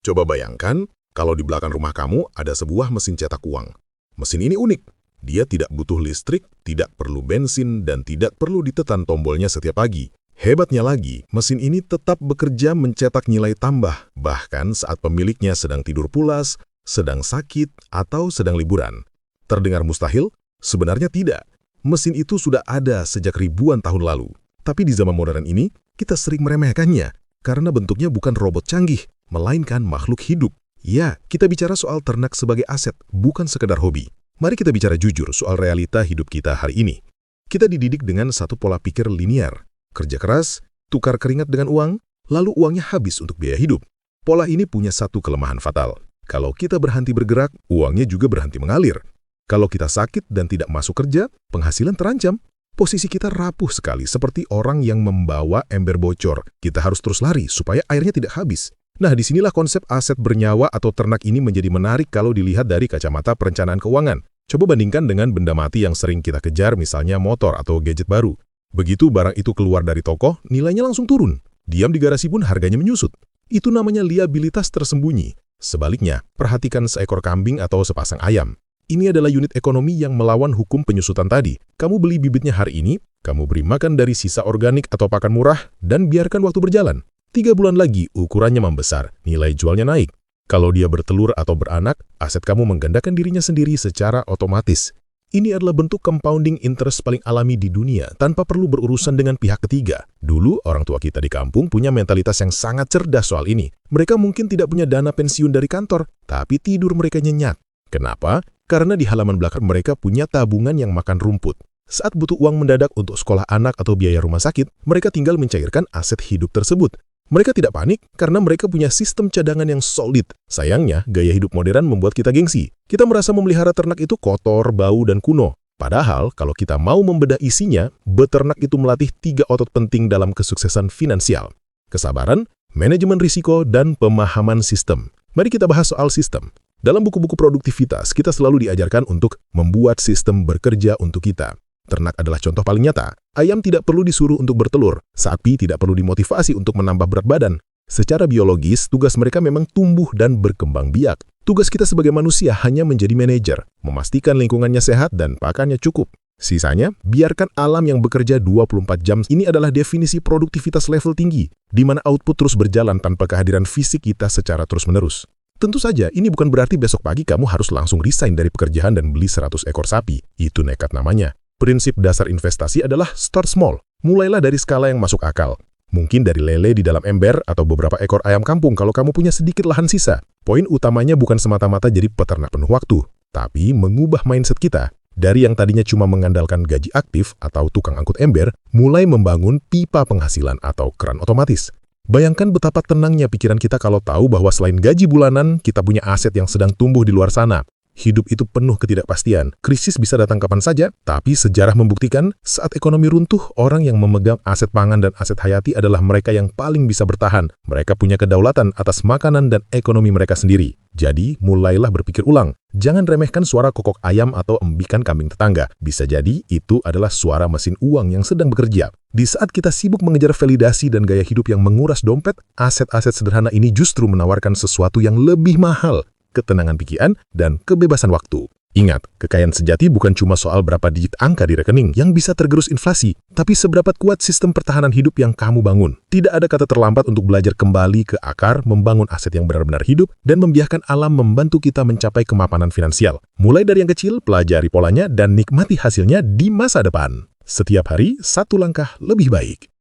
Coba bayangkan kalau di belakang rumah kamu ada sebuah mesin cetak uang. Mesin ini unik. Dia tidak butuh listrik, tidak perlu bensin, dan tidak perlu ditekan tombolnya setiap pagi. Hebatnya lagi, mesin ini tetap bekerja mencetak nilai tambah, bahkan saat pemiliknya sedang tidur pulas, sedang sakit, atau sedang liburan. Terdengar mustahil? Sebenarnya tidak. Mesin itu sudah ada sejak ribuan tahun lalu. Tapi di zaman modern ini, kita sering meremehkannya, karena bentuknya bukan robot canggih, melainkan makhluk hidup. Ya, kita bicara soal ternak sebagai aset, bukan sekedar hobi. Mari kita bicara jujur soal realita hidup kita hari ini. Kita dididik dengan satu pola pikir linear. Kerja keras, tukar keringat dengan uang, lalu uangnya habis untuk biaya hidup. Pola ini punya satu kelemahan fatal. Kalau kita berhenti bergerak, uangnya juga berhenti mengalir. Kalau kita sakit dan tidak masuk kerja, penghasilan terancam. Posisi kita rapuh sekali, seperti orang yang membawa ember bocor. Kita harus terus lari supaya airnya tidak habis. Nah, disinilah konsep aset bernyawa atau ternak ini menjadi menarik kalau dilihat dari kacamata perencanaan keuangan. Coba bandingkan dengan benda mati yang sering kita kejar, misalnya motor atau gadget baru. Begitu barang itu keluar dari toko, nilainya langsung turun. Diam di garasi pun harganya menyusut. Itu namanya liabilitas tersembunyi. Sebaliknya, perhatikan seekor kambing atau sepasang ayam. Ini adalah unit ekonomi yang melawan hukum penyusutan tadi. Kamu beli bibitnya hari ini, kamu beri makan dari sisa organik atau pakan murah, dan biarkan waktu berjalan. 3 bulan lagi, ukurannya membesar, nilai jualnya naik. Kalau dia bertelur atau beranak, aset kamu menggandakan dirinya sendiri secara otomatis. Ini adalah bentuk compounding interest paling alami di dunia, tanpa perlu berurusan dengan pihak ketiga. Dulu, orang tua kita di kampung punya mentalitas yang sangat cerdas soal ini. Mereka mungkin tidak punya dana pensiun dari kantor, tapi tidur mereka nyenyak. Kenapa? Karena di halaman belakang mereka punya tabungan yang makan rumput. Saat butuh uang mendadak untuk sekolah anak atau biaya rumah sakit, mereka tinggal mencairkan aset hidup tersebut. Mereka tidak panik karena mereka punya sistem cadangan yang solid. Sayangnya, gaya hidup modern membuat kita gengsi. Kita merasa memelihara ternak itu kotor, bau, dan kuno. Padahal, kalau kita mau membedah isinya, beternak itu melatih 3 otot penting dalam kesuksesan finansial. Kesabaran, manajemen risiko, dan pemahaman sistem. Mari kita bahas soal sistem. Dalam buku-buku produktivitas, kita selalu diajarkan untuk membuat sistem bekerja untuk kita. Ternak adalah contoh paling nyata. Ayam tidak perlu disuruh untuk bertelur. Sapi tidak perlu dimotivasi untuk menambah berat badan. Secara biologis, tugas mereka memang tumbuh dan berkembang biak. Tugas kita sebagai manusia hanya menjadi manajer, memastikan lingkungannya sehat dan pakannya cukup. Sisanya, biarkan alam yang bekerja 24 jam. Ini adalah definisi produktivitas level tinggi, di mana output terus berjalan tanpa kehadiran fisik kita secara terus-menerus. Tentu saja, ini bukan berarti besok pagi kamu harus langsung resign dari pekerjaan dan beli 100 ekor sapi. Itu nekat namanya. Prinsip dasar investasi adalah start small. Mulailah dari skala yang masuk akal. Mungkin dari lele di dalam ember atau beberapa ekor ayam kampung kalau kamu punya sedikit lahan sisa. Poin utamanya bukan semata-mata jadi peternak penuh waktu, tapi mengubah mindset kita. Dari yang tadinya cuma mengandalkan gaji aktif atau tukang angkut ember, mulai membangun pipa penghasilan atau keran otomatis. Bayangkan betapa tenangnya pikiran kita kalau tahu bahwa selain gaji bulanan, kita punya aset yang sedang tumbuh di luar sana. Hidup itu penuh ketidakpastian. Krisis bisa datang kapan saja, tapi sejarah membuktikan saat ekonomi runtuh, orang yang memegang aset pangan dan aset hayati adalah mereka yang paling bisa bertahan. Mereka punya kedaulatan atas makanan dan ekonomi mereka sendiri. Jadi, mulailah berpikir ulang. Jangan remehkan suara kokok ayam atau embikan kambing tetangga. Bisa jadi itu adalah suara mesin uang yang sedang bekerja. Di saat kita sibuk mengejar validasi dan gaya hidup yang menguras dompet, aset-aset sederhana ini justru menawarkan sesuatu yang lebih mahal. Ketenangan pikiran, dan kebebasan waktu. Ingat, kekayaan sejati bukan cuma soal berapa digit angka di rekening yang bisa tergerus inflasi, tapi seberapa kuat sistem pertahanan hidup yang kamu bangun. Tidak ada kata terlambat untuk belajar kembali ke akar, membangun aset yang benar-benar hidup, dan membiarkan alam membantu kita mencapai kemapanan finansial. Mulai dari yang kecil, pelajari polanya, dan nikmati hasilnya di masa depan. Setiap hari, 1 langkah lebih baik.